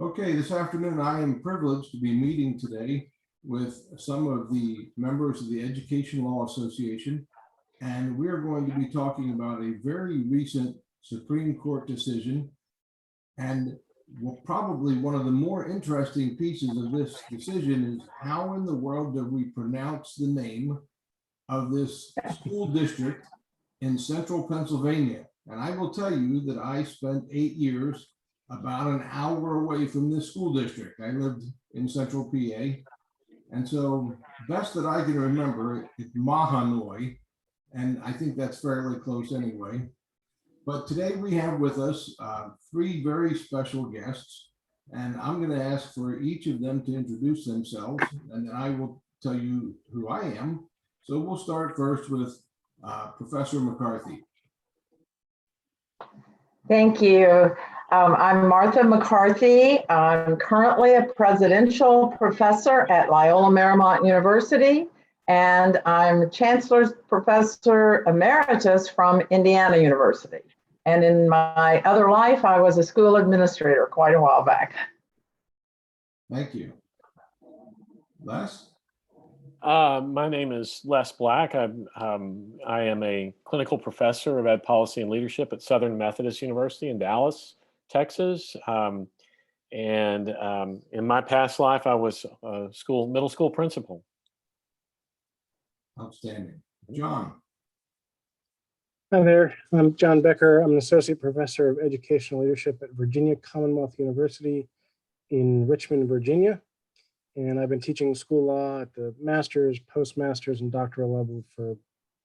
Okay, this afternoon I am privileged to be meeting today with some of the members of the Education Law Association, and we're going to be talking about a very recent Supreme Court decision, and probably one of the more interesting pieces of this decision is how in the world do we pronounce the name of this school district in central Pennsylvania. And I will tell you that I spent 8 years about an hour away from this school district. I lived in central PA. And so best that I can remember, it's Mahanoy. And I think that's fairly close anyway. But today we have with us three very special guests. And I'm going to ask for each of them to introduce themselves. And then I will tell you who I am. So we'll start first with Professor McCarthy. Thank you. I'm Martha McCarthy. I'm currently a presidential professor at Loyola Marymount University, and I'm Chancellor's Professor Emeritus from Indiana University. And in my other life, I was a school administrator quite a while back. Thank you. Les? My name is Les Black. I am a clinical professor of ed policy and leadership at Southern Methodist University in Dallas, Texas. And in my past life, I was a middle school principal. Outstanding. John? Hi there, I'm John Becker. I'm an associate professor of educational leadership at Virginia Commonwealth University in Richmond, Virginia. And I've been teaching school law at the master's, postmaster's, and doctoral level for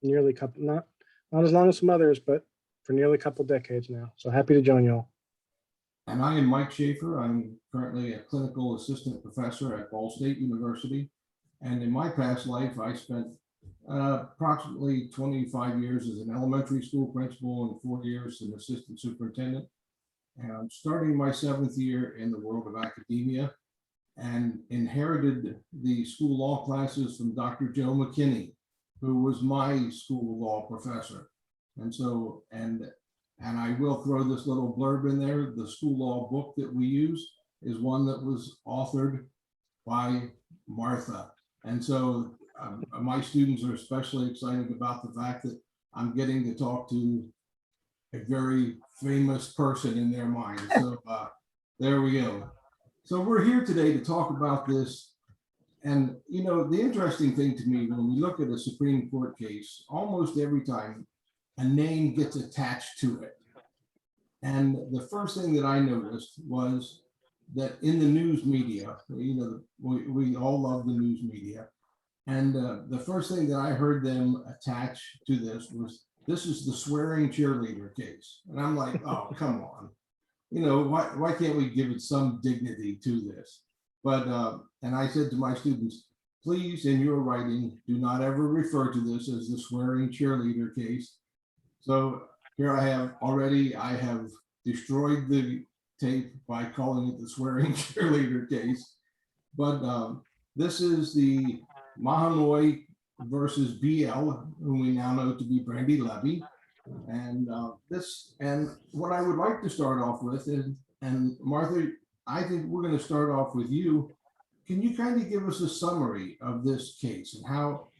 nearly not as long as some others, but for nearly a couple decades now. So happy to join y'all. And I am Mike Shaffer. I'm currently a clinical assistant professor at Ball State University. And in my past life, I spent approximately 25 years as an elementary school principal and 4 years as an assistant superintendent. And I'm starting my 7th year in the world of academia, and inherited the school law classes from Dr. Joe McKinney, who was my school law professor. And so, and I will throw this little blurb in there. The school law book that we use is one that was authored by Martha. And so my students are especially excited about the fact that I'm getting to talk to a very famous person in their mind. So there we go. So we're here today to talk about this. And, you know, the interesting thing to me, when we look at a Supreme Court case, almost every time a name gets attached to it. And the first thing that I noticed was that in the news media, you know, we all love the news media. And the first thing that I heard them attach to this was, this is the swearing cheerleader case. And I'm like, oh, come on. You know, why can't we give it some dignity to this? But, and I said to my students, please, in your writing, do not ever refer to this as the swearing cheerleader case. So here I have destroyed the tape by calling it the swearing cheerleader case. But this is the Mahanoy versus BL, whom we now know to be Brandy Levy. And what I would like to start off with is, and Martha, I think we're going to start off with you. Can you kind of give us a summary of this case and how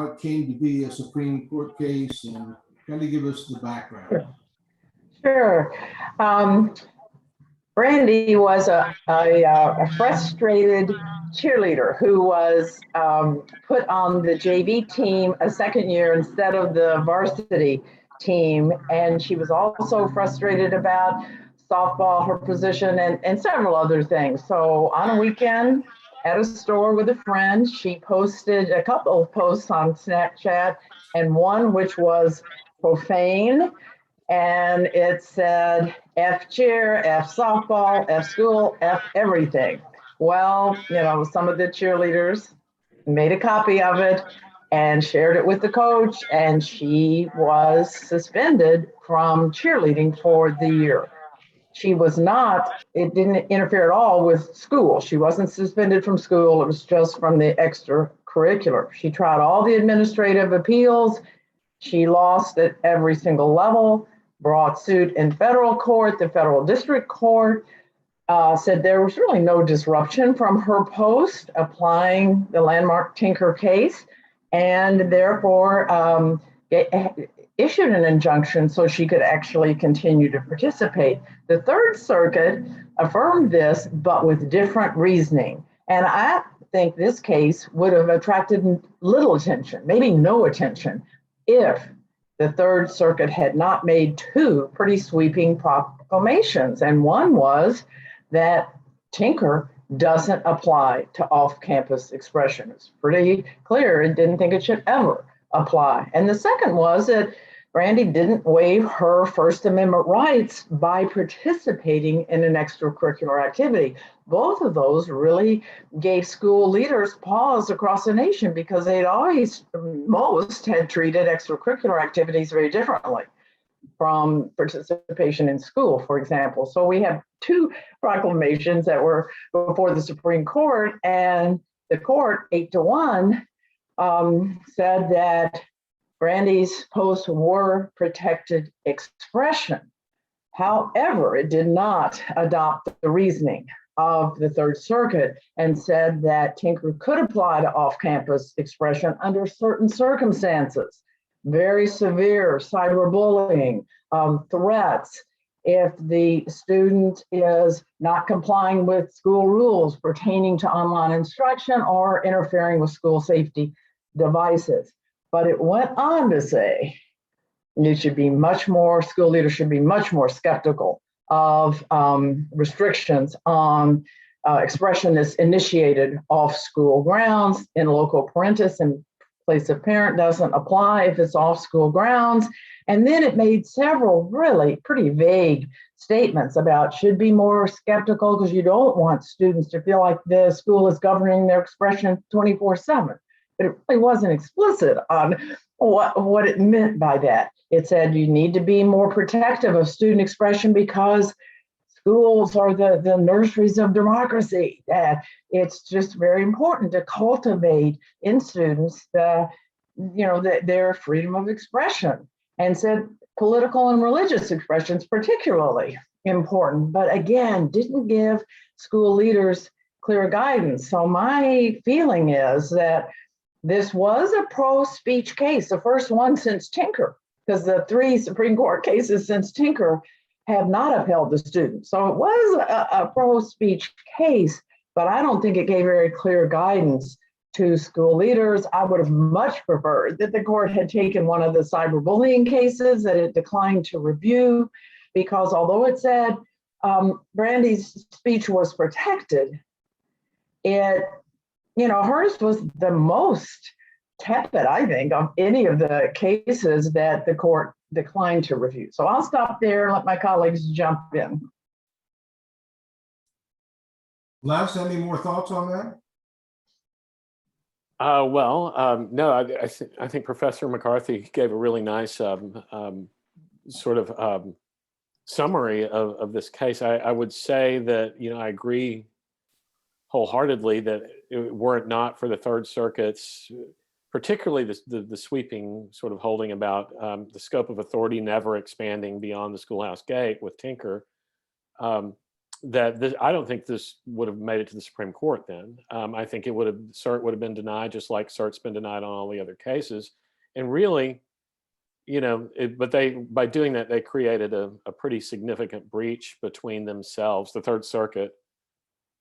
it came to be a Supreme Court case, and kind of give us the background? Sure. Brandy was a frustrated cheerleader who was put on the JV team a second year instead of the varsity team. And she was also frustrated about softball, her position, and several other things. So on a weekend at a store with a friend, she posted a couple of posts on Snapchat, and one which was profane. And it said, F cheer, F softball, F school, F everything. Well, you know, some of the cheerleaders made a copy of it and shared it with the coach, and she was suspended from cheerleading for the year. She was not, it didn't interfere at all with school. She wasn't suspended from school. It was just from the extracurricular. She tried all the administrative appeals. She lost at every single level, brought suit in federal court, the federal district court, said there was really no disruption from her post applying the landmark Tinker case, and therefore issued an injunction so she could actually continue to participate. The Third Circuit affirmed this, but with different reasoning. And I think this case would have attracted little attention, maybe no attention, if the Third Circuit had not made two pretty sweeping proclamations. And one was that Tinker doesn't apply to off-campus expression. It's pretty clear it didn't think it should ever apply. And the second was that Brandy didn't waive her First Amendment rights by participating in an extracurricular activity. Both of those really gave school leaders pause across the nation because most had treated extracurricular activities very differently from participation in school, for example. So we have two proclamations that were before the Supreme Court, and the court, 8-1, said that Brandy's posts were protected expression. However, it did not adopt the reasoning of the Third Circuit and said that Tinker could apply to off-campus expression under certain circumstances, very severe cyberbullying, threats, if the student is not complying with school rules pertaining to online instruction or interfering with school safety devices. But it went on to say school leaders should be much more skeptical of restrictions on expression that's initiated off school grounds in local parentis, and place of parent doesn't apply if it's off school grounds. And then it made several really pretty vague statements about should be more skeptical because you don't want students to feel like the school is governing their expression 24/7. But it really wasn't explicit on what it meant by that. It said you need to be more protective of student expression because schools are the nurseries of democracy. That it's just very important to cultivate in students their freedom of expression, and said political and religious expressions particularly important, but again, didn't give school leaders clear guidance. So my feeling is that this was a pro-speech case, the first one since Tinker, because the 3 Supreme Court cases since Tinker have not upheld the student. So it was a pro-speech case, but I don't think it gave very clear guidance to school leaders. I would have much preferred that the court had taken one of the cyberbullying cases that it declined to review, because although it said Brandy's speech was protected, hers was the most tepid, I think, of any of the cases that the court declined to review. So I'll stop there and let my colleagues jump in. Les, any more thoughts on that? No, I think Professor McCarthy gave a really nice summary of this case. I would say that, I agree wholeheartedly that were it not for the Third Circuit's, particularly the sweeping sort of holding about the scope of authority never expanding beyond the schoolhouse gate with Tinker, I don't think this would have made it to the Supreme Court then. I think cert would have been denied, just like cert's been denied on all the other cases. And really, by doing that, they created a pretty significant breach between themselves, the Third Circuit,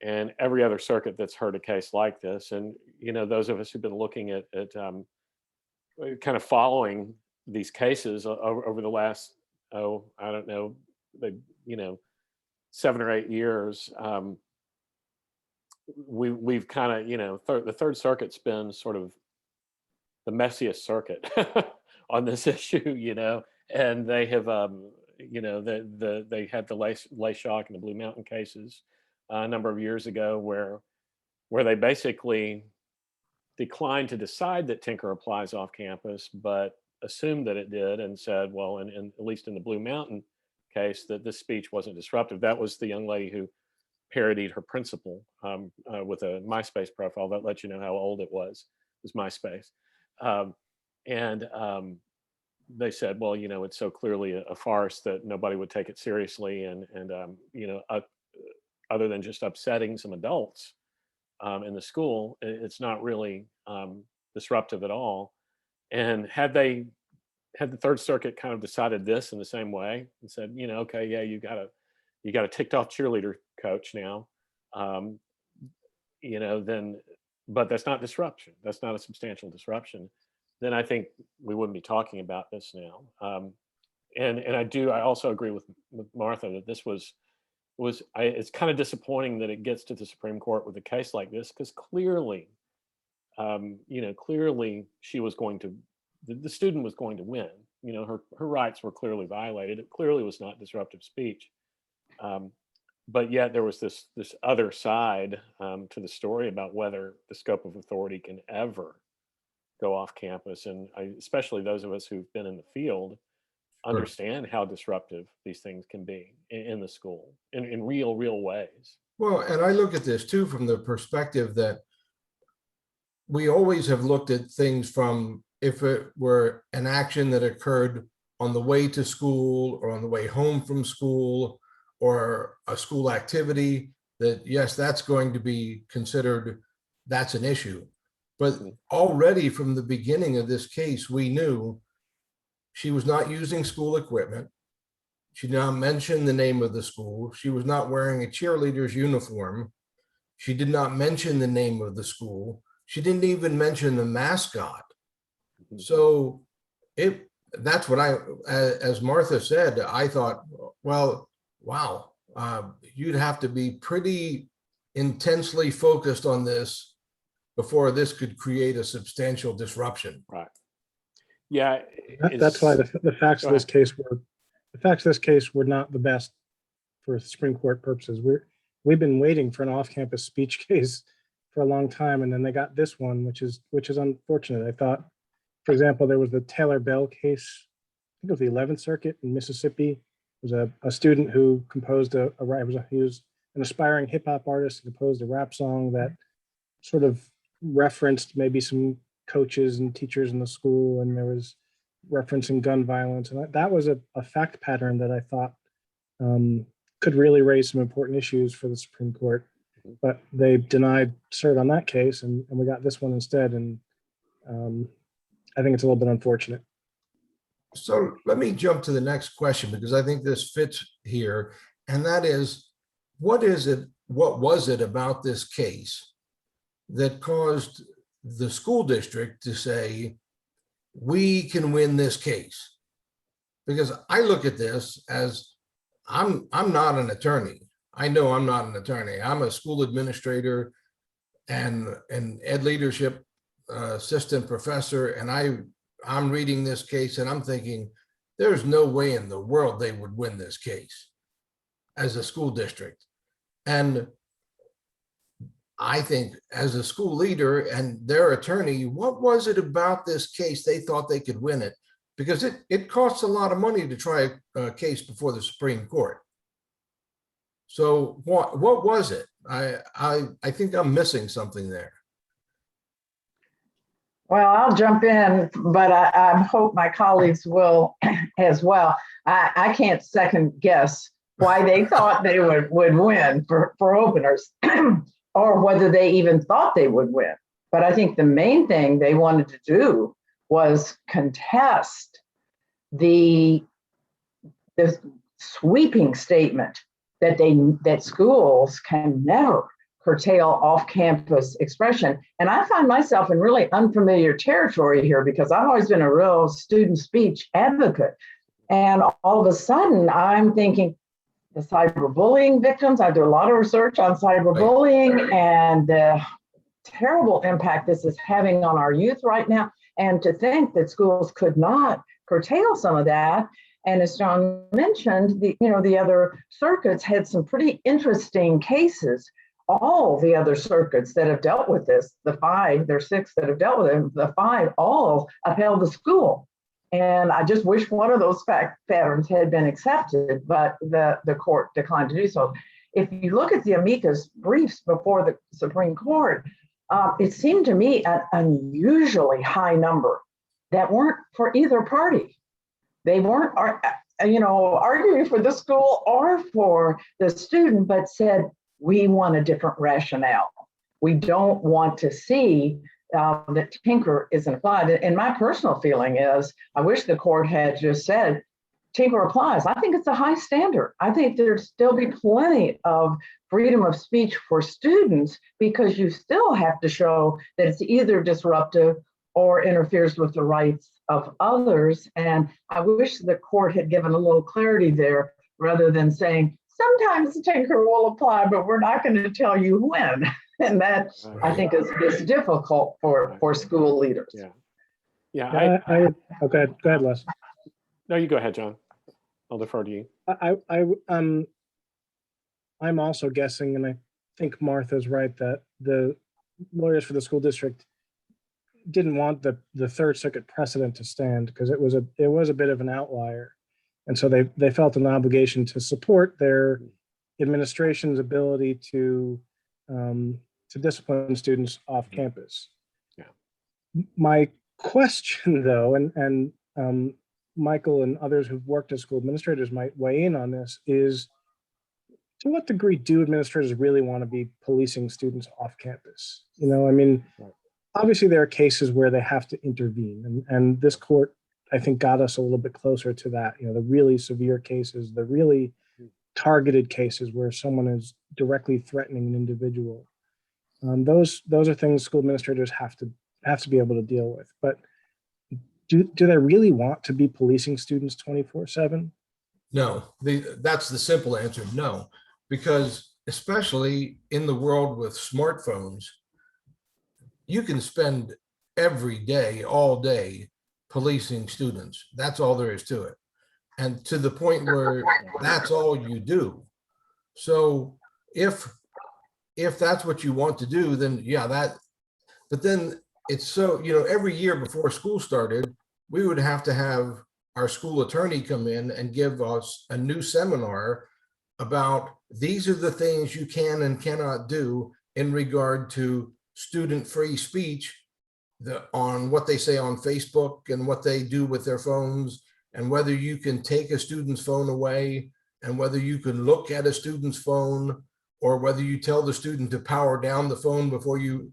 and every other circuit that's heard a case like this. And, those of us who've been looking at kind of following these cases over the last, 7 or 8 years, we've kind of, the Third Circuit's been sort of the messiest circuit on this issue, and they have, they had the Layshock and the Blue Mountain cases a number of years ago where they basically declined to decide that Tinker applies off campus, but assumed that it did and said, well, and at least in the Blue Mountain case, that this speech wasn't disruptive. That was the young lady who parodied her principal with a MySpace profile that let you know how old it was MySpace. They said, well, it's so clearly a farce that nobody would take it seriously, and other than just upsetting some adults in the school, it's not really disruptive at all. And had the Third Circuit kind of decided this in the same way and said, okay, yeah, you got a ticked off cheerleader coach now, then, but that's not disruption. That's not a substantial disruption. Then I think we wouldn't be talking about this now. And I also agree with Martha that this it's kind of disappointing that it gets to the Supreme Court with a case like this, because clearly, clearly she was going to, the student was going to win. Her rights were clearly violated. It clearly was not disruptive speech. But yet there was this other side to the story about whether the scope of authority can ever go off campus. And especially those of us who've been in the field understand how disruptive these things can be in the school in real ways. Well, and I look at this too from the perspective that we always have looked at things from if it were an action that occurred on the way to school or on the way home from school or a school activity, that yes, that's going to be considered, that's an issue. But already from the beginning of this case, we knew she was not using school equipment. She did not mention the name of the school. She was not wearing a cheerleader's uniform. She did not mention the name of the school. She didn't even mention the mascot. So that's what as Martha said, I thought, well, wow, you'd have to be pretty intensely focused on this before this could create a substantial disruption. Right. Yeah. That's why the facts of this case were not the best for Supreme Court purposes. We've been waiting for an off-campus speech case for a long time, and then they got this one, which is unfortunate. I thought, for example, there was the Taylor Bell case. I think it was the 11th Circuit in Mississippi. It was a student who composed he was an aspiring hip hop artist and composed a rap song that sort of referenced maybe some coaches and teachers in the school, and there was referencing gun violence. And that was a fact pattern that I thought could really raise some important issues for the Supreme Court. But they denied cert on that case, and we got this one instead. And I think it's a little bit unfortunate. So let me jump to the next question, because I think this fits here. And that is, what was it about this case that caused the school district to say, we can win this case? Because I look at this as, I'm not an attorney. I know I'm not an attorney. I'm a school administrator and an ed leadership assistant professor. And I'm reading this case and I'm thinking, there's no way in the world they would win this case as a school district. And I think as a school leader and their attorney, what was it about this case they thought they could win it? Because it costs a lot of money to try a case before the Supreme Court. So what was it? I think I'm missing something there. Well, I'll jump in, but I hope my colleagues will as well. I can't second guess why they thought they would win for openers or whether they even thought they would win. But I think the main thing they wanted to do was contest the sweeping statement that schools can never curtail off-campus expression. And I find myself in really unfamiliar territory here because I've always been a real student speech advocate. And all of a sudden I'm thinking the cyberbullying victims, I do a lot of research on cyberbullying and the terrible impact this is having on our youth right now. And to think that schools could not curtail some of that. And as John mentioned, the other circuits had some pretty interesting cases. All the other circuits that have dealt with this, there's 6 that have dealt with it, the 5 all upheld the school. And I just wish one of those fact patterns had been accepted, but the court declined to do so. If you look at the amicus briefs before the Supreme Court, it seemed to me an unusually high number that weren't for either party. They weren't, arguing for the school or for the student, but said, we want a different rationale. We don't want to see that Tinker isn't applied. And my personal feeling is, I wish the court had just said, Tinker applies. I think it's a high standard. I think there'd still be plenty of freedom of speech for students, because you still have to show that it's either disruptive or interferes with the rights of others. And I wish the court had given a little clarity there, rather than saying, sometimes Tinker will apply, but we're not going to tell you when. And that, I think, is difficult for school leaders. Yeah. Okay, go ahead, Les. No, you go ahead, John. I'll defer to you. I'm also guessing, and I think Martha's right, that the lawyers for the school district didn't want the Third Circuit precedent to stand, because it was a bit of an outlier. And so they felt an obligation to support their administration's ability to discipline students off campus. Yeah. My question, though, and Michael and others who've worked as school administrators might weigh in on this, is to what degree do administrators really want to be policing students off campus? I mean, obviously there are cases where they have to intervene, and this court, I think, got us a little bit closer to that. The really severe cases, the really targeted cases where someone is directly threatening an individual. Those are things school administrators have to be able to deal with. But do they really want to be policing students 24/7? No, that's the simple answer. No, because especially in the world with smartphones, you can spend every day, all day, policing students. That's all there is to it. And to the point where that's all you do. So if that's what you want to do, then but then it's so, every year before school started, we would have to have our school attorney come in and give us a new seminar about these are the things you can and cannot do in regard to student free speech, on what they say on Facebook and what they do with their phones, and whether you can take a student's phone away, and whether you can look at a student's phone, or whether you tell the student to power down the phone before you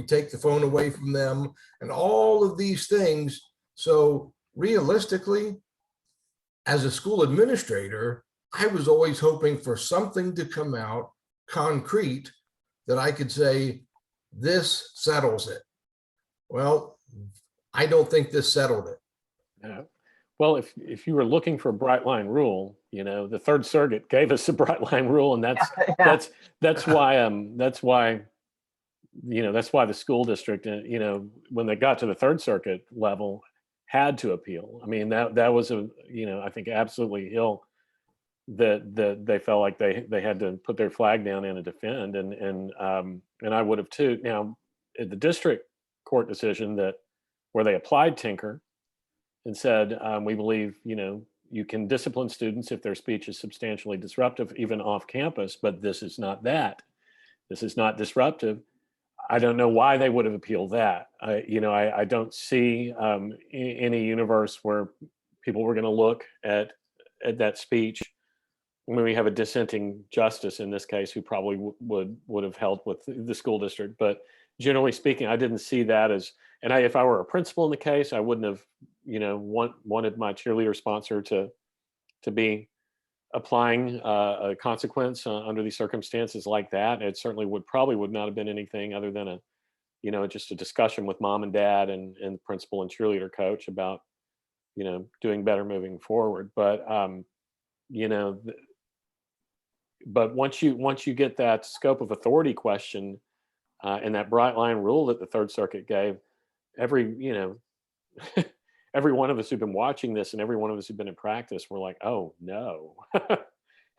take the phone away from them, and all of these things. So realistically, as a school administrator, I was always hoping for something to come out concrete that I could say, this settles it. Well, I don't think this settled it. Yeah. Well, if you were looking for a bright line rule, the Third Circuit gave us a bright line rule, and that's why the school district, when they got to the Third Circuit level, had to appeal. I mean, that was I think absolutely ill that they felt like they had to put their flag down and defend, and I would have too. Now, the district court decision where they applied Tinker and said, we believe, you can discipline students if their speech is substantially disruptive, even off campus, but this is not that. This is not disruptive. I don't know why they would have appealed that. I don't see any universe where people were going to look at that speech when we have a dissenting justice in this case, who probably would have held with the school district. But generally speaking, I didn't see that as, and if I were a principal in the case, I wouldn't have, wanted my cheerleader sponsor to be applying a consequence under these circumstances like that. It certainly would not have been anything other than just a discussion with mom and dad and principal and cheerleader coach about, doing better moving forward. But, but once you get that scope of authority question and that bright line rule that the Third Circuit gave, every one of us who've been watching this and every one of us who've been in practice, we're like, oh no.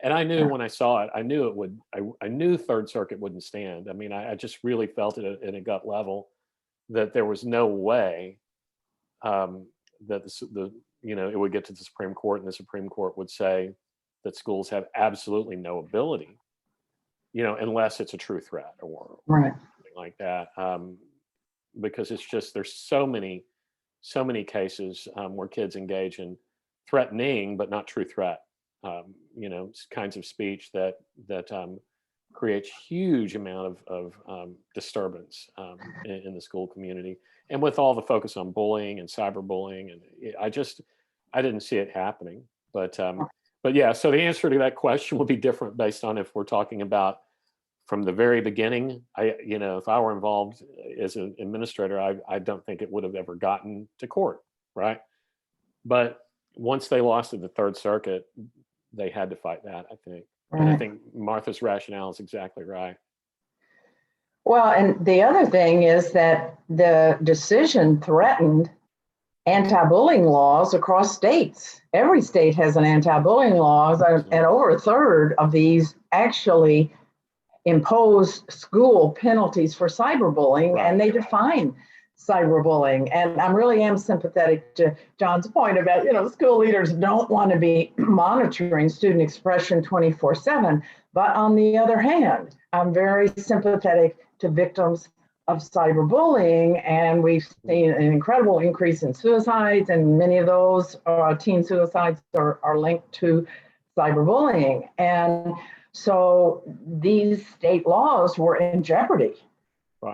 And I knew when I saw it, I knew Third Circuit wouldn't stand. I mean, I just really felt it at a gut level that there was no way that it would get to the Supreme Court, and the Supreme Court would say that schools have absolutely no ability, unless it's a true threat or something like that. Because it's just, there's so many cases where kids engage in threatening but not true threat, kinds of speech that creates huge amount of disturbance in the school community. And with all the focus on bullying and cyberbullying, and I didn't see it happening. But yeah, so the answer to that question will be different based on if we're talking about from the very beginning. If I were involved as an administrator, I don't think it would have ever gotten to court, right? But once they lost at the Third Circuit, they had to fight that, I think. And I think Martha's rationale is exactly right. Well, and the other thing is that the decision threatened anti-bullying laws across states. Every state has an anti-bullying laws, and over a third of these actually impose school penalties for cyberbullying, Right. and they define cyberbullying. And I really am sympathetic to John's point about, school leaders don't want to be monitoring student expression 24/7. But on the other hand, I'm very sympathetic to victims of cyberbullying, and we've seen an incredible increase in suicides, and many of those teen suicides are linked to cyberbullying. And so these state laws were in jeopardy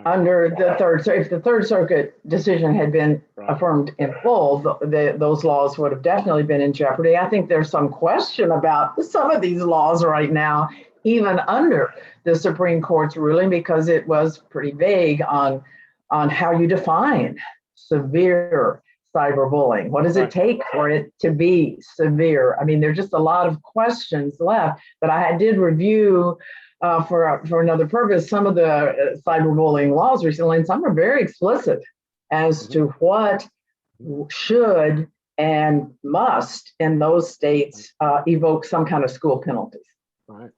under the Third Circuit. If the Third Circuit decision had been affirmed in full, those laws would have definitely been in jeopardy. I think there's some question about some of these laws right now, even under the Supreme Court's ruling, because it was pretty vague on how you define severe cyberbullying. What does it take for it to be severe? I mean, there's just a lot of questions left. But I did review for another purpose some of the cyberbullying laws recently, and some are very explicit as to what should and must in those states evoke some kind of school penalties. Right.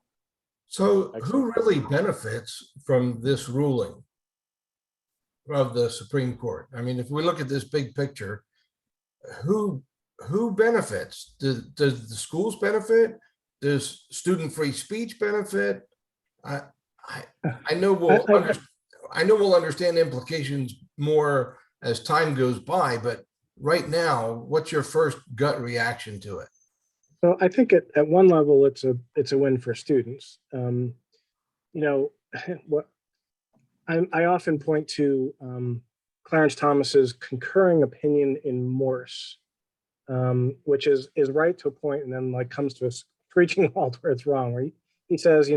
So who really benefits from this ruling of the Supreme Court? I mean, if we look at this big picture, who benefits? Does the schools benefit? Does student free speech benefit? I know we'll understand the implications more as time goes by, but right now, what's your first gut reaction to it? So I think at one level, it's a win for students. What I often point to Clarence Thomas's concurring opinion in Morse, which is right to a point, and then comes to a screeching halt where it's wrong. Where he says,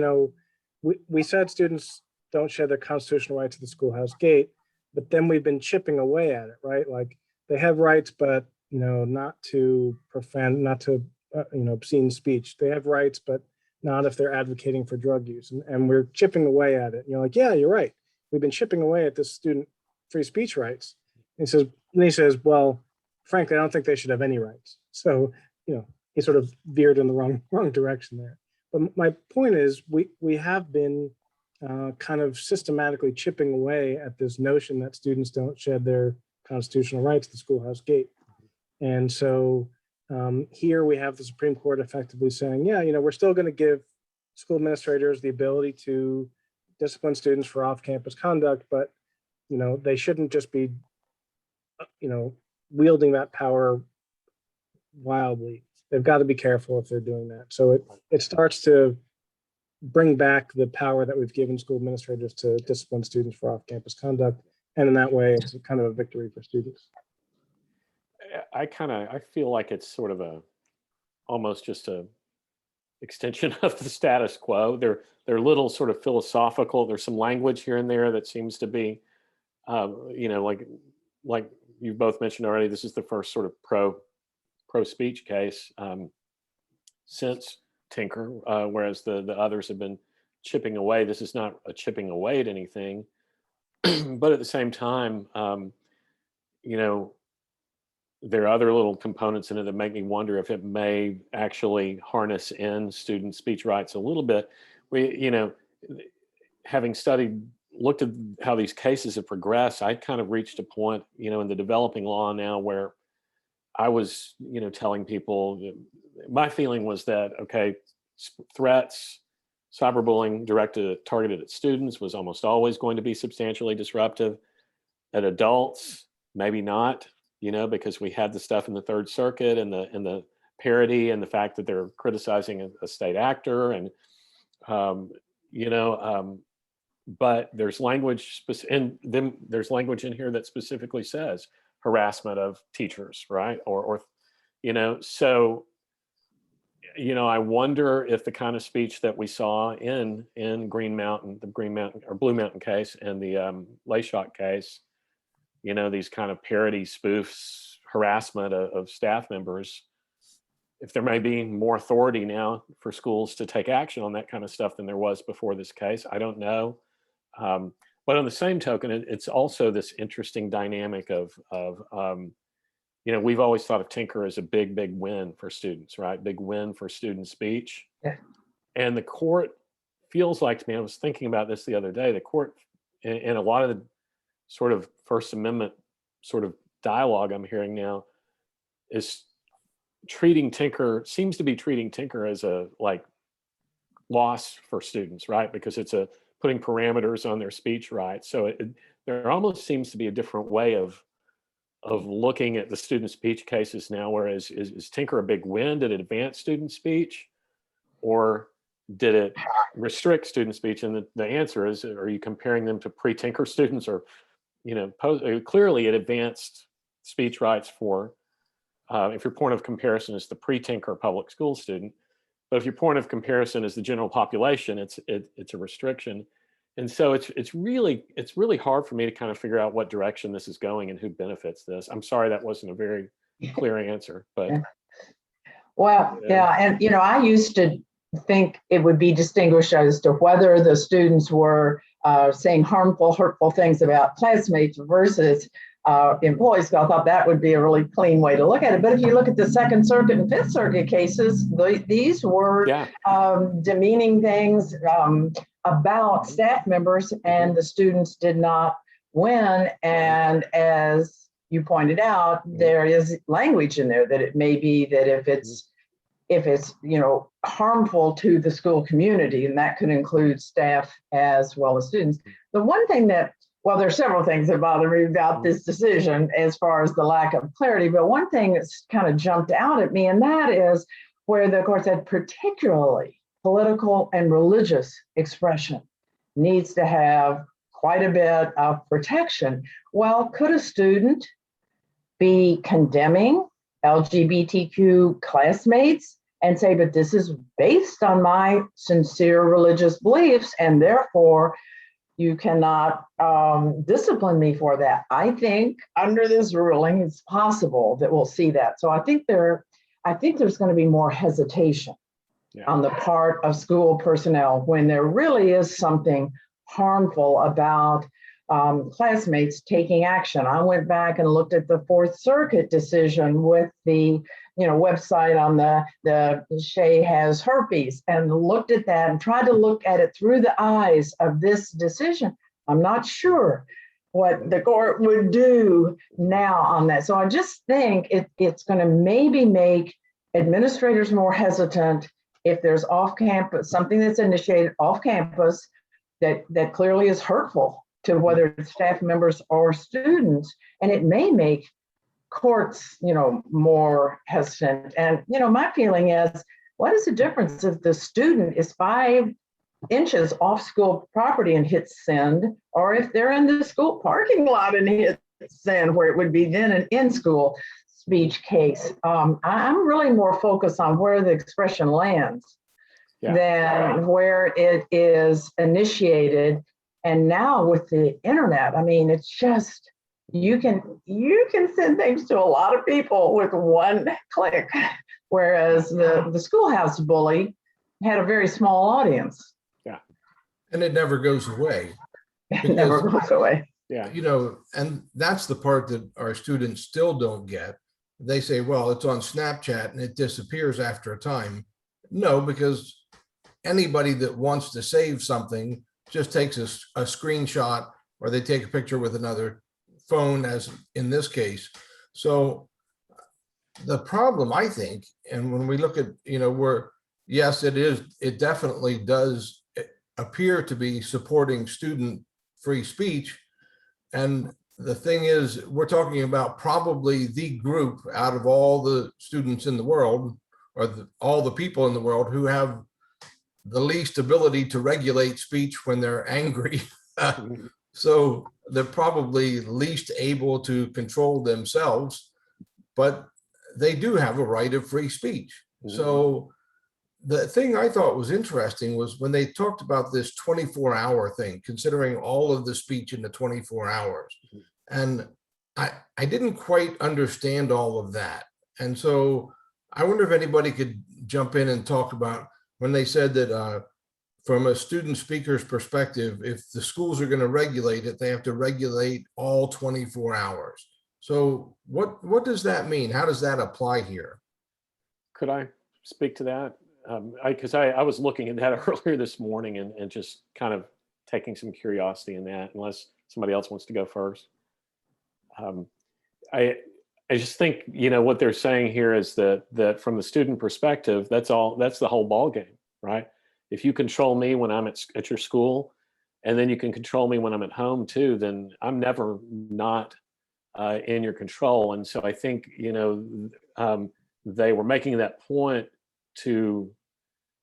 we said students don't share their constitutional rights at the schoolhouse gate, but then we've been chipping away at it, right? Like they have rights, but not to obscene speech. They have rights, but not if they're advocating for drug use. And we're chipping away at it. And you're like, yeah, you're right. We've been chipping away at this student free speech rights. And he says, well, frankly, I don't think they should have any rights. So, he sort of veered in the wrong direction there. But my point is, we have been kind of systematically chipping away at this notion that students don't shed their constitutional rights at the schoolhouse gate. And so here we have the Supreme Court effectively saying, yeah, we're still going to give school administrators the ability to discipline students for off-campus conduct, but they shouldn't just be wielding that power wildly. They've got to be careful if they're doing that. So it starts to bring back the power that we've given school administrators to discipline students for off-campus conduct, and in that way, it's kind of a victory for students. I feel like it's sort of almost just a extension of the status quo. They're little sort of philosophical. There's some language here and there that seems to be, like you both mentioned already, this is the first sort of pro speech case since Tinker, whereas the others have been chipping away. This is not a chipping away at anything, but at the same time, there are other little components in it that make me wonder if it may actually harness in student speech rights a little bit. Having looked at how these cases have progressed, I kind of reached a point, in the developing law now where I was, telling people, my feeling was that, okay, threats, cyberbullying targeted at students was almost always going to be substantially disruptive. At adults, maybe not. Because we had the stuff in the Third Circuit and the parody and the fact that they're criticizing a state actor. And, you know, but there's language, and then there's language in here that specifically says harassment of teachers, right? Or you know, so, you know, I wonder if the kind of speech that we saw in Green Mountain, the Green Mountain or Blue Mountain case, and the Layshock case, you know, these kind of parody spoofs, harassment of staff members, if there may be more authority now for schools to take action on that kind of stuff than there was before this case. I don't know. But on the same token, it's also this interesting dynamic of you know, we've always thought of Tinker as a big, big win for students, right? Big win for student speech. Yeah. And the court feels like to me, I was thinking about this the other day, the court, and a lot of the sort of First Amendment sort of dialogue I'm hearing now is treating Tinker, seems to be treating Tinker as a like loss for students, right? Because it's putting parameters on their speech rights. So there almost seems to be a different way of looking at the student speech cases now, whereas is Tinker a big win? Did it advance student speech, or did it restrict student speech? And the answer is, are you comparing them to pre-Tinker students, or, you know, clearly it advanced speech rights for, if your point of comparison is the pre-Tinker public school student, but if your point of comparison is the general population, it's a restriction. And so it's really hard for me to kind of figure out what direction this is going and who benefits this. I'm sorry that wasn't a very clear answer, but. Yeah. Well, yeah, and you know, I used to think it would be distinguished as to whether the students were saying harmful, hurtful things about classmates versus employees. So I thought that would be a really clean way to look at it. But if you look at the Second Circuit and Fifth Circuit cases, these were demeaning things about staff members, and the students did not win. And as you pointed out, there is language in there that it may be that if it's you know, harmful to the school community, and that could include staff as well as students. The one thing that, well, there's several things that bother me about this decision as far as the lack of clarity, but one thing that's kind of jumped out at me, and that is where the court said particularly political and religious expression needs to have quite a bit of protection. Well, could a student be condemning LGBTQ classmates and say, but this is based on my sincere religious beliefs, and therefore you cannot discipline me for that? I think under this ruling, it's possible that we'll see that. So I think there's going to be more hesitation on the part of school personnel when there really is something harmful about classmates taking action. I went back and looked at the Fourth Circuit decision with the website on the Shay has herpes, and looked at that and tried to look at it through the eyes of this decision. I'm not sure what the court would do now on that. So I just think it's going to maybe make administrators more hesitant if there's off-campus, something that's initiated off-campus that clearly is hurtful to whether it's staff members or students, and it may make courts, more hesitant. And, my feeling is, what is the difference if the student is 5 inches off school property and hits send, or if they're in the school parking lot and hit send, where it would be then an in-school speech case? I'm really more focused on where the expression lands than where it is initiated. And now with the internet, I mean, it's just, you can send things to a lot of people with one click, whereas the schoolhouse bully had a very small audience. Yeah. And it never goes away. It never goes away. Yeah. And that's the part that our students still don't get. They say, well, it's on Snapchat and it disappears after a time. No, because anybody that wants to save something just takes a screenshot, or they take a picture with another phone, as in this case. So the problem, I think, and when we look at, where, yes, it definitely does appear to be supporting student free speech. And the thing is, we're talking about probably the group out of all the students in the world, or all the people in the world, who have the least ability to regulate speech when they're angry. So they're probably least able to control themselves, but they do have a right of free speech. So the thing I thought was interesting was when they talked about this 24-hour thing, considering all of the speech in the 24 hours. And I didn't quite understand all of that. And so I wonder if anybody could jump in and talk about when they said that from a student speaker's perspective, if the schools are going to regulate it, they have to regulate all 24 hours. So what does that mean? How does that apply here? Could I speak to that? Because I was looking at that earlier this morning and just kind of taking some curiosity in that, unless somebody else wants to go first. I just think, what they're saying here is that from the student perspective, that's the whole ball game, right? If you control me when I'm at your school, and then you can control me when I'm at home too, then I'm never not in your control. And so I think, they were making that point to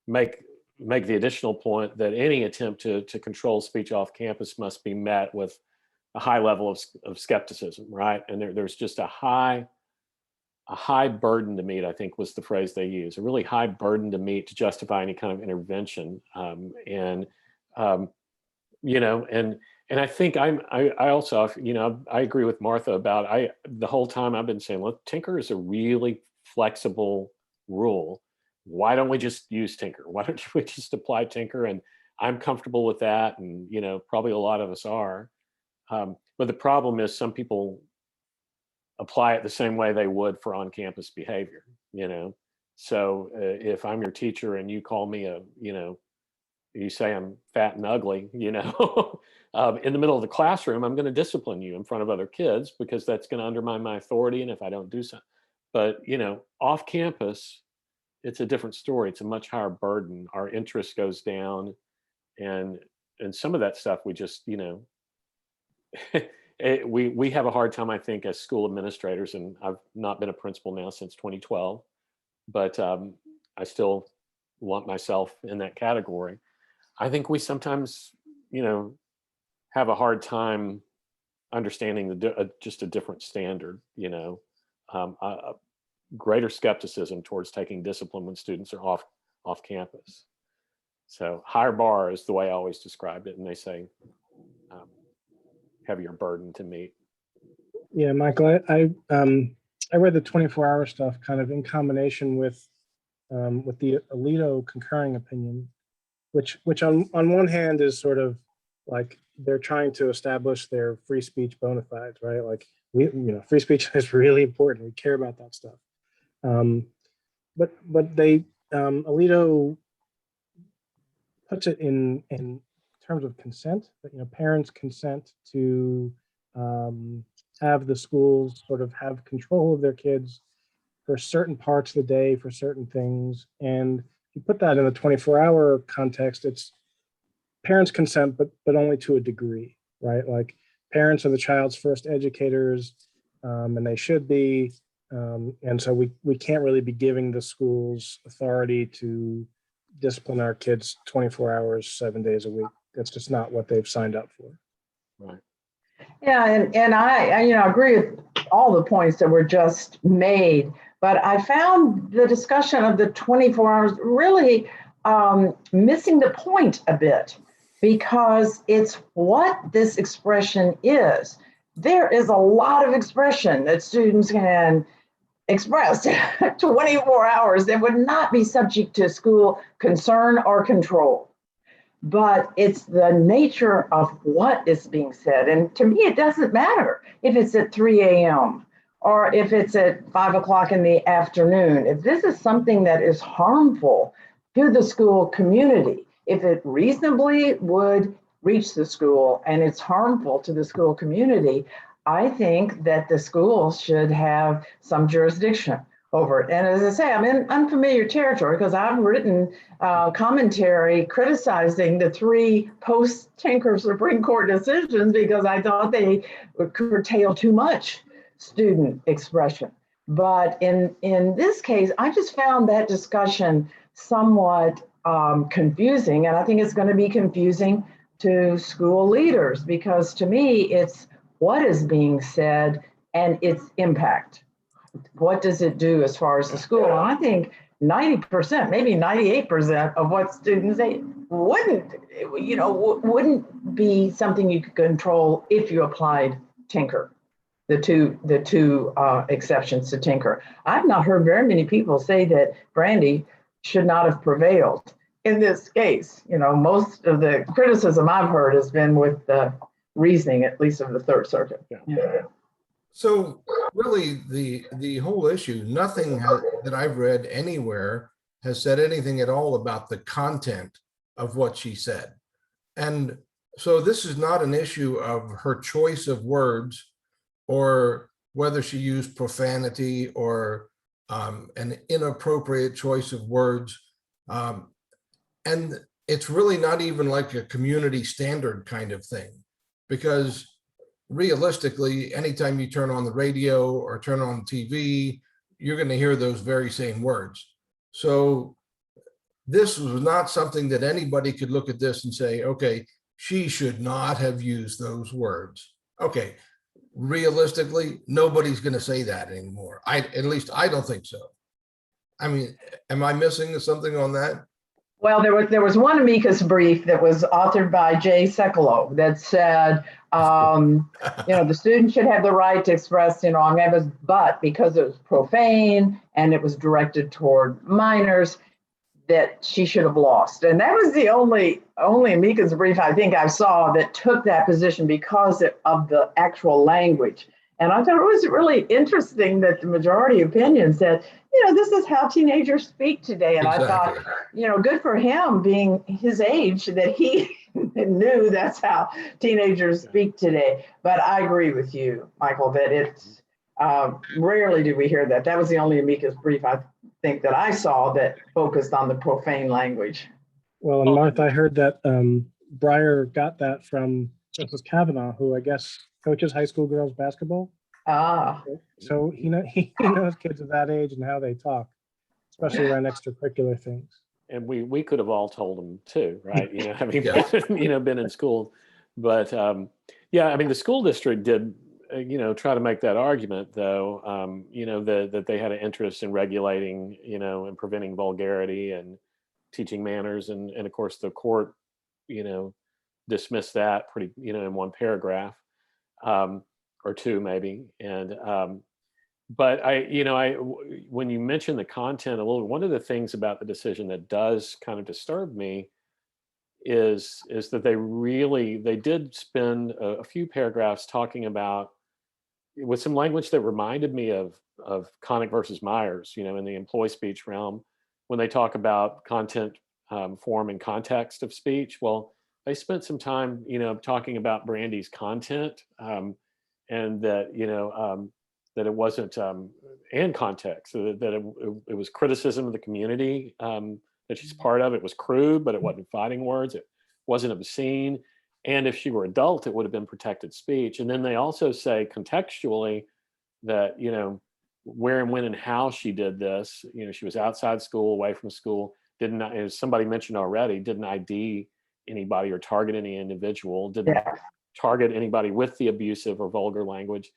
make the additional point that any attempt to control speech off campus must be met with a high level of skepticism, right? And there's just a high burden to meet, I think was the phrase they used, a really high burden to meet to justify any kind of intervention. And I think I also, I agree with Martha about, the whole time I've been saying, look, Tinker is a really flexible rule. Why don't we just use Tinker? Why don't we just apply Tinker? And I'm comfortable with that. And, probably a lot of us are. But the problem is some people apply it the same way they would for on-campus behavior, So if I'm your teacher and you call me you say I'm fat and ugly, in the middle of the classroom, I'm going to discipline you in front of other kids because that's going to undermine my authority. And if I don't do so, but, off campus, it's a different story. It's a much higher burden. Our interest goes down, and some of that stuff we just, we have a hard time, I think, as school administrators, and I've not been a principal now since 2012, but I still lump myself in that category. I think we sometimes, have a hard time understanding just a different standard, greater skepticism towards taking discipline when students are off campus. So higher bar is the way I always described it, and they say heavier burden to meet. Yeah, Michael, I read the 24-hour stuff kind of in combination with the Alito concurring opinion, which on one hand is sort of like they're trying to establish their free speech bona fides, right? Like free speech is really important. We care about that stuff. But they Alito puts it in terms of consent, that parents consent to have the schools sort of have control of their kids for certain parts of the day, for certain things. And if you put that in a 24-hour context, it's parents consent, but only to a degree, right? Like parents are the child's first educators, and they should be. And so we can't really be giving the schools authority to discipline our kids 24 hours, 7 days a week. That's just not what they've signed up for. Right. Yeah, and I agree with all the points that were just made, but I found the discussion of the 24 hours really missing the point a bit, because it's what this expression is. There is a lot of expression that students can express 24 hours that would not be subject to school concern or control. But it's the nature of what is being said. And to me, it doesn't matter if it's at 3 a.m. or if it's at 5 o'clock in the afternoon. If this is something that is harmful to the school community, if it reasonably would reach the school and it's harmful to the school community, I think that the schools should have some jurisdiction over it. And as I say, I'm in unfamiliar territory because I've written commentary criticizing the 3 post-Tinker Supreme Court decisions because I thought they would curtail too much student expression. But in this case, I just found that discussion somewhat confusing, and I think it's going to be confusing to school leaders, because to me, it's what is being said and its impact. What does it do as far as the school? And I think 90%, maybe 98% of what students say wouldn't be something you could control if you applied Tinker, the two exceptions to Tinker. I've not heard very many people say that Brandy should not have prevailed in this case. Most of the criticism I've heard has been with the reasoning, at least of the Third Circuit. Yeah. So really, the whole issue, nothing that I've read anywhere has said anything at all about the content of what she said. And so this is not an issue of her choice of words or whether she used profanity or an inappropriate choice of words. And it's really not even like a community standard kind of thing, because realistically, anytime you turn on the radio or turn on TV, you're going to hear those very same words. So this was not something that anybody could look at this and say, okay, she should not have used those words. Okay, realistically, nobody's going to say that anymore. At least I don't think so. I mean, am I missing something on that? Well, there was one amicus brief that was authored by Jay Sekulow that said, the student should have the right to express, but because it was profane and it was directed toward minors, that she should have lost. And that was the only amicus brief I think I saw that took that position because of the actual language. And I thought it was really interesting that the majority opinion said, this is how teenagers speak today. And Exactly. I thought, good for him being his age that he knew that's how teenagers speak today. But I agree with you, Michael, that it's rarely do we hear that. That was the only amicus brief I think that I saw that focused on the profane language. Well, and Martha, I heard that Breyer got that from Justice Kavanaugh, who I guess coaches high school girls basketball. Ah. So he knows kids of that age and how they talk, especially around extracurricular things. And we could have all told them too, right? Having Yes. been in school, but the school district did, try to make that argument though, that they had an interest in regulating, and preventing vulgarity and teaching manners, and of course the court, dismissed that pretty, in one paragraph, or two maybe, and but when you mention the content a little, one of the things about the decision that does kind of disturb me is that they did spend a few paragraphs talking about, with some language that reminded me of Connick versus Myers, in the employee speech realm, when they talk about content, form, and context of speech. Well, they spent some time, talking about Brandy's content, and that, that it wasn't, and context, so that it was criticism of the community that she's part of. It was crude, but it wasn't fighting words. It wasn't obscene. And if she were adult, it would have been protected speech. And then they also say contextually that, where and when and how she did this, she was outside school, away from school, didn't, as somebody mentioned already, didn't ID anybody or target any individual, didn't target anybody with the abusive or vulgar language.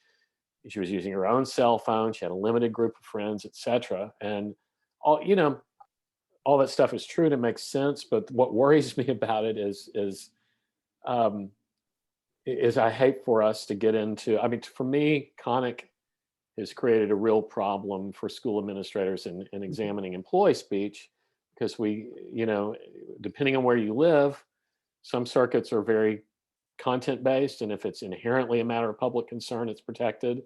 She was using her own cell phone. She had a limited group of friends, etc. And all that stuff is true and it makes sense. But what worries me about it is I hate for us to get into. I mean, for me, Connick has created a real problem for school administrators in examining employee speech, because we, depending on where you live, some circuits are very content-based, and if it's inherently a matter of public concern, it's protected.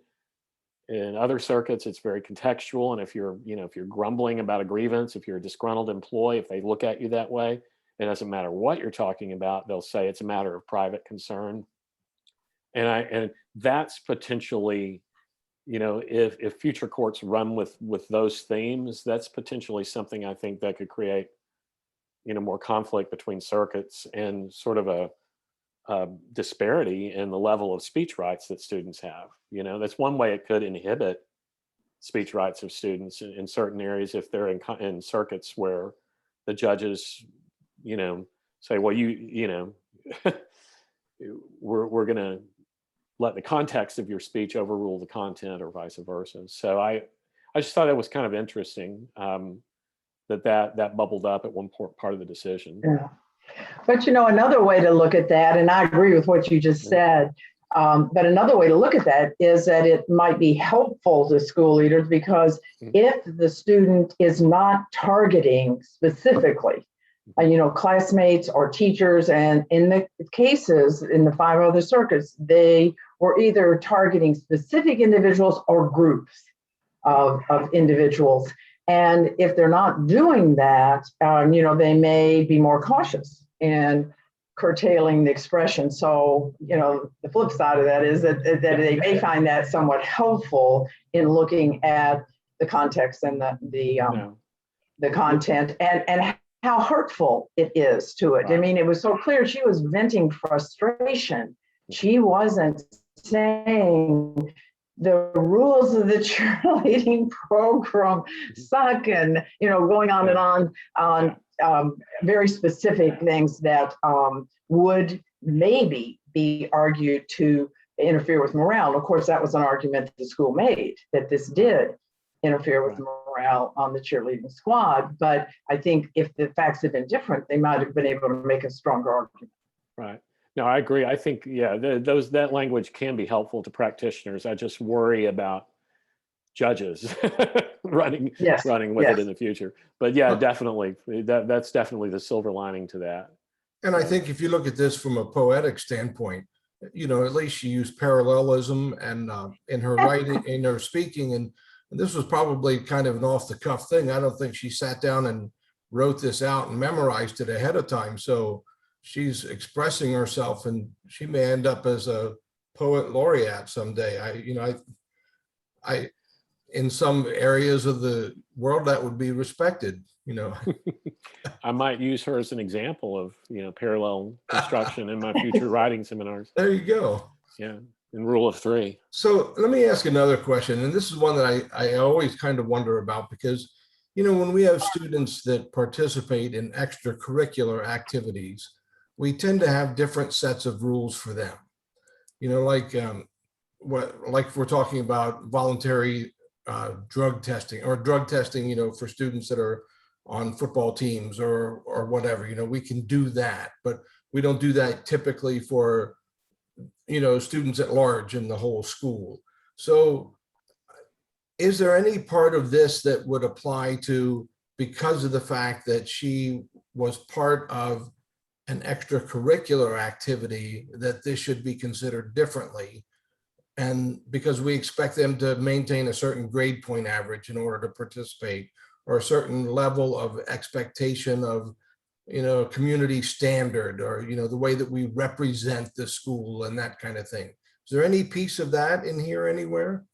In other circuits, it's very contextual, and if you're grumbling about a grievance, if you're a disgruntled employee, if they look at you that way, it doesn't matter what you're talking about, they'll say it's a matter of private concern. And that's potentially, if future courts run with those themes, that's potentially something I think that could create, more conflict between circuits and sort of a disparity in the level of speech rights that students have. That's one way it could inhibit speech rights of students in certain areas if they're in circuits where the judges, say, well, we're going to let the context of your speech overrule the content or vice versa. So I just thought it was kind of interesting that bubbled up at one part of the decision. Yeah. But another way to look at that, and I agree with what you just said, but another way to look at that is that it might be helpful to school leaders, because if the student is not targeting specifically, classmates or teachers, and in the cases in the 5 other circuits, they were either targeting specific individuals or groups of individuals. And if they're not doing that, they may be more cautious in curtailing the expression. So, the flip side of that is that they may find that somewhat helpful in looking at the context and the content and how hurtful it is to it. I mean, it was so clear she was venting frustration. She wasn't saying the rules of the cheerleading program suck, and going on and on very specific things that would maybe be argued to interfere with morale. Of course, that was an argument that the school made, that this did interfere with morale on the cheerleading squad. But I think if the facts had been different, they might have been able to make a stronger argument. Right. No, I agree. I think, that language can be helpful to practitioners. I just worry about judges running with it in the future. But definitely, that's definitely the silver lining to that. And I think if you look at this from a poetic standpoint, at least she used parallelism and in her writing, in her speaking, and this was probably kind of an off-the-cuff thing. I don't think she sat down and wrote this out and memorized it ahead of time. So she's expressing herself, and she may end up as a poet laureate someday. I in some areas of the world that would be respected. I might use her as an example of parallel construction in my future writing seminars. There you go. Yeah, in rule of 3. So let me ask another question, and this is one that I always kind of wonder about, because when we have students that participate in extracurricular activities, we tend to have different sets of rules for them. Like if we're talking about voluntary drug testing for students that are on football teams or whatever, we can do that, but we don't do that typically for, students at large in the whole school. So is there any part of this that would apply to, because of the fact that she was part of an extracurricular activity, that this should be considered differently? And because we expect them to maintain a certain grade point average in order to participate, or a certain level of expectation of, community standard, or, the way that we represent the school and that kind of thing. Is there any piece of that in here anywhere?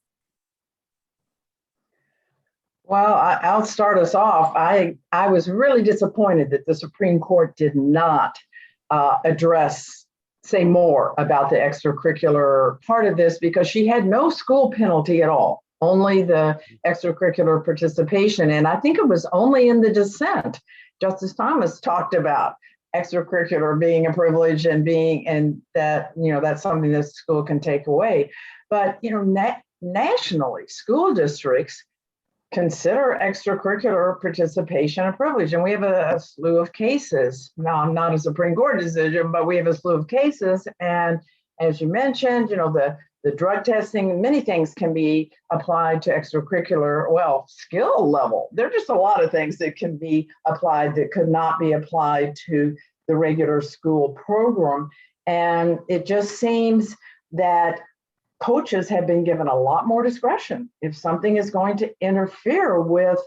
Well, I'll start us off. I was really disappointed that the Supreme Court did not say more about the extracurricular part of this, because she had no school penalty at all, only the extracurricular participation. And I think it was only in the dissent Justice Thomas talked about extracurricular being a privilege and that, that's something that school can take away. But, nationally, school districts consider extracurricular participation a privilege. And we have a slew of cases. Now, not a Supreme Court decision, but we have a slew of cases. And as you mentioned, the drug testing, many things can be applied to extracurricular, skill level. There are just a lot of things that can be applied that could not be applied to the regular school program. And it just seems that coaches have been given a lot more discretion. If something is going to interfere with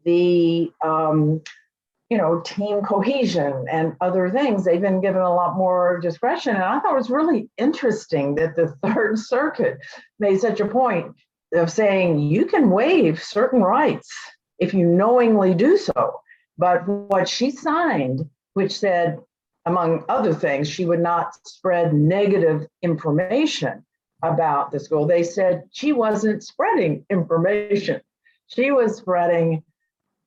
the team cohesion and other things, they've been given a lot more discretion. And I thought it was really interesting that the Third Circuit made such a point of saying you can waive certain rights if you knowingly do so. But what she signed, which said, among other things, she would not spread negative information about the school. They said she wasn't spreading information. She was spreading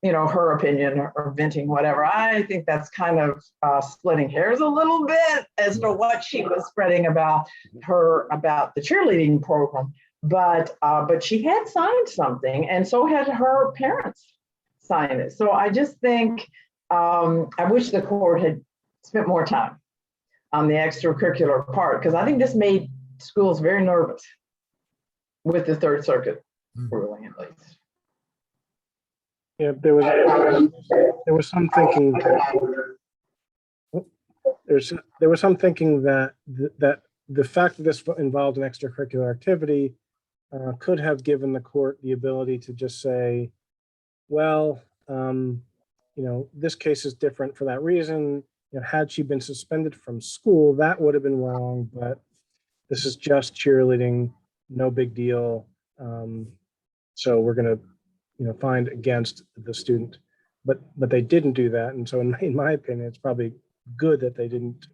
her opinion or venting whatever. I think that's kind of splitting hairs a little bit as to what she was spreading about the cheerleading program. But she had signed something, and so had her parents sign it. So I just think I wish the court had spent more time on the extracurricular part, because I think this made schools very nervous with the Third Circuit ruling, at least. Yeah, there was some thinking that that the fact that this involved an extracurricular activity could have given the court the ability to just say, well, this case is different for that reason. Had she been suspended from school, that would have been wrong, but this is just cheerleading, no big deal. So we're going to find against the student, but they didn't do that. And so in my opinion, it's probably good that they didn't,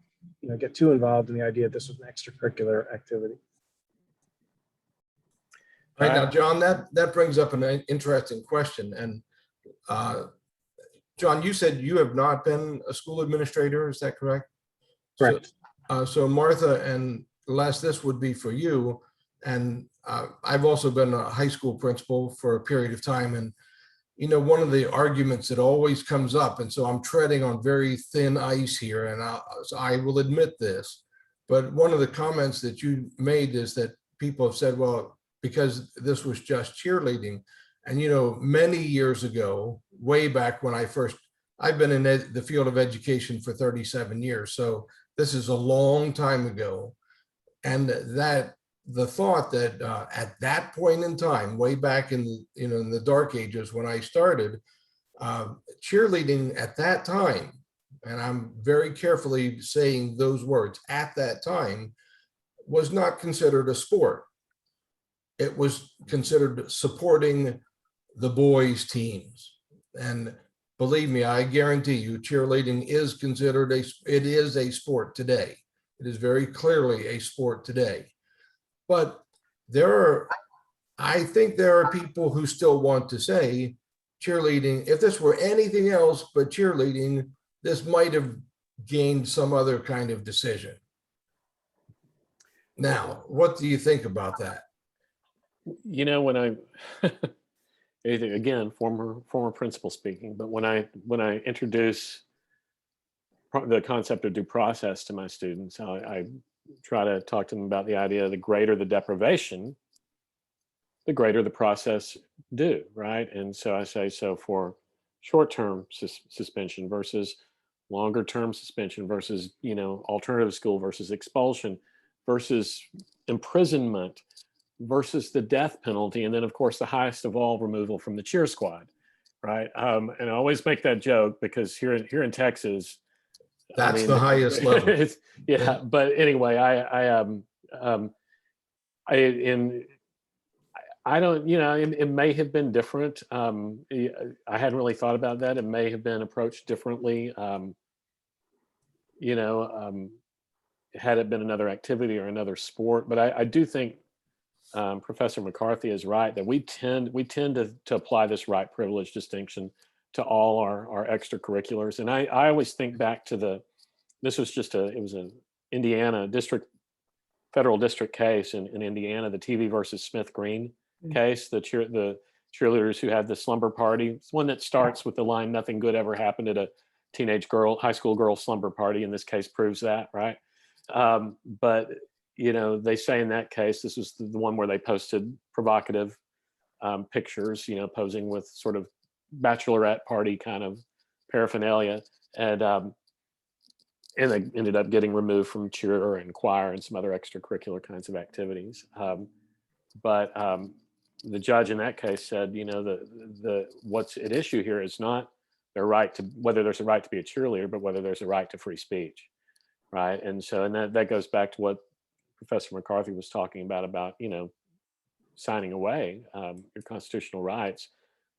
get too involved in the idea that this was an extracurricular activity. All right, now, John, that brings up an interesting question. And John, you said you have not been a school administrator, is that correct? Correct. So Martha and Les, this would be for you. And I've also been a high school principal for a period of time. And, one of the arguments that always comes up, and so I'm treading on very thin ice here, and I will admit this, but one of the comments that you made is that people have said, well, because this was just cheerleading. And, many years ago, way back when I've been in the field of education for 37 years. So this is a long time ago. And that the thought that at that point in time, way back in the dark ages when I started, cheerleading at that time, and I'm very carefully saying those words, at that time, was not considered a sport. It was considered supporting the boys' teams. And believe me, I guarantee you, cheerleading is considered it is a sport today. It is very clearly a sport today. But I think there are people who still want to say cheerleading, if this were anything else but cheerleading, this might have gained some other kind of decision. Now, what do you think about that? When I, again, former principal speaking, but when I introduce the concept of due process to my students, I try to talk to them about the idea: the greater the deprivation, the greater the process due, right? And so I say, so for short-term suspension versus longer-term suspension versus, alternative school versus expulsion versus imprisonment versus the death penalty. And then of course, the highest of all, removal from the cheer squad, right? And I always make that joke because here in Texas, that's the highest level. Yeah. But anyway, I don't, it may have been different. I hadn't really thought about that. It may have been approached differently. Had it been another activity or another sport. But I do think Professor McCarthy is right that we tend to apply this right privilege distinction to all our extracurriculars. And I always think back to this was it was an Indiana federal district case in Indiana, the TV versus Smith Green case, the cheerleaders who had the slumber party. It's one that starts with the line, "Nothing good ever happened at a high school girl slumber party." In this case proves that, right? But they say in that case, this was the one where they posted provocative pictures, posing with sort of bachelorette party kind of paraphernalia. And they ended up getting removed from cheer and choir and some other extracurricular kinds of activities. But the judge in that case said, what's at issue here is not their right to, whether there's a right to be a cheerleader, but whether there's a right to free speech, right? And so, that goes back to what Professor McCarthy was talking about, signing away your constitutional rights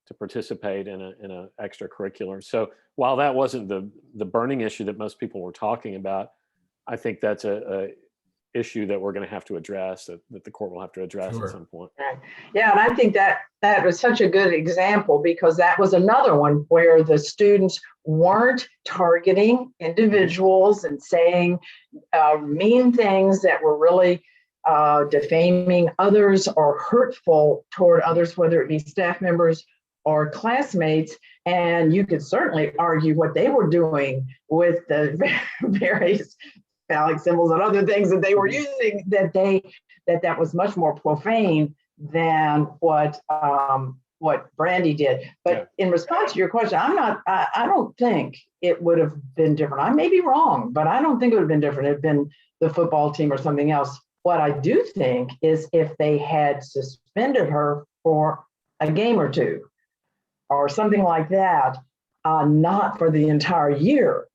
to participate in a extracurricular. So while that wasn't the burning issue that most people were talking about, I think that's issue that we're going to have to address, that the court will have to address Sure. at some point. Right. Yeah, and I think that was such a good example, because that was another one where the students weren't targeting individuals and saying mean things that were really defaming others or hurtful toward others, whether it be staff members or classmates. And you could certainly argue what they were doing with the various phallic symbols and other things that they were using, that was much more profane than what Brandy did. But in response to your question, I don't think it would have been different. I may be wrong, but I don't think it would have been different. It'd been the football team or something else. What I do think is if they had suspended her for a game or two or something like that, not for the entire year,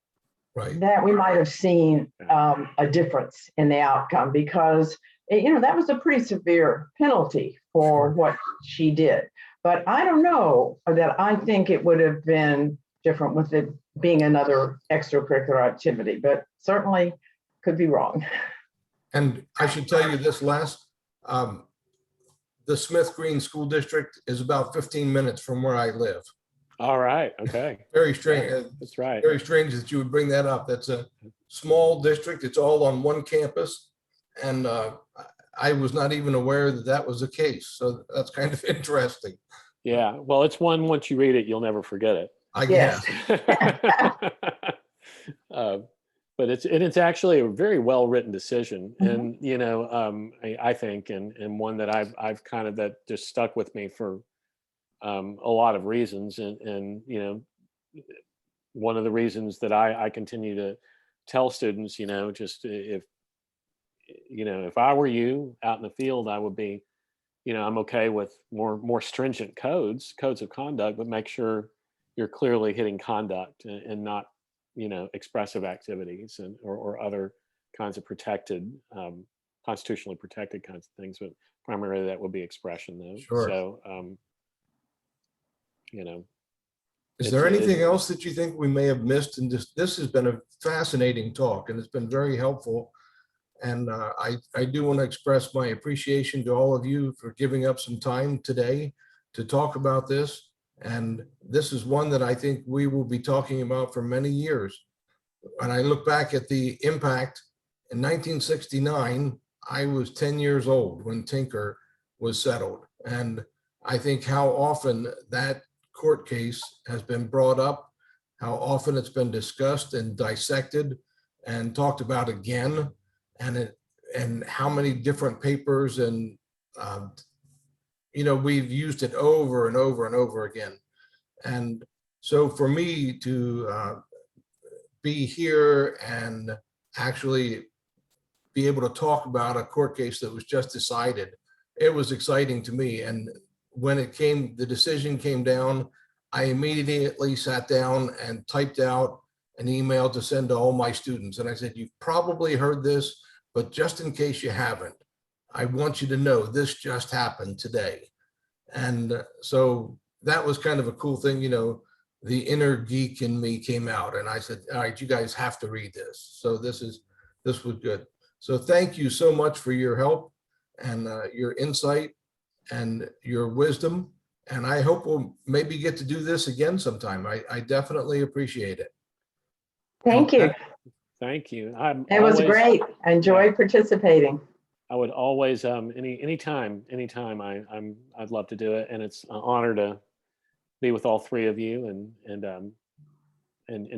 Right. that we might have seen a difference in the outcome, because that was a pretty severe penalty for what she did. But I don't know that I think it would have been different with it being another extracurricular activity, but certainly could be wrong. And I should tell you this last, the Smith Green School District is about 15 minutes from where I live. All right. Okay. Very strange. That's right. Very strange that you would bring that up. That's a small district. It's all on one campus. And I was not even aware that that was the case. So that's kind of interesting. Yeah. Well, it's one, once you read it, you'll never forget it. I Yes. guess. But it's actually a very well written decision, and I think, and one that I've kind of, that just stuck with me for a lot of reasons, and one of the reasons that I continue to tell students, just if I were you out in the field, I would be, I'm okay with more stringent codes of conduct, but make sure you're clearly hitting conduct and not expressive activities or other kinds of protected, constitutionally protected kinds of things, but primarily that would be expression though. Sure. So, Is there anything else that you think we may have missed? And this has been a fascinating talk, and it's been very helpful. And I do want to express my appreciation to all of you for giving up some time today to talk about this. And this is one that I think we will be talking about for many years. When I look back at the impact in 1969, I was 10 years old when Tinker was settled. And I think how often that court case has been brought up, how often it's been discussed and dissected and talked about again, and how many different papers, and we've used it over and over and over again. And so for me to be here and actually be able to talk about a court case that was just decided, it was exciting to me. And when the decision came down, I immediately sat down and typed out an email to send to all my students. And I said, you've probably heard this, but just in case you haven't, I want you to know this just happened today. And so that was kind of a cool thing. The inner geek in me came out, and I said, all right, you guys have to read this. So this was good. So thank you so much for your help and your insight and your wisdom. And I hope we'll maybe get to do this again sometime. I definitely appreciate it. Thank you. Thank you. It was great. I enjoyed participating. I would always, anytime I'd love to do it. And it's an honor to be with all three of you and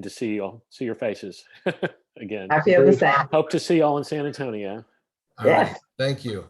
to see your faces again. I feel the same. Hope to see y'all in San Antonio. All right. Thank you.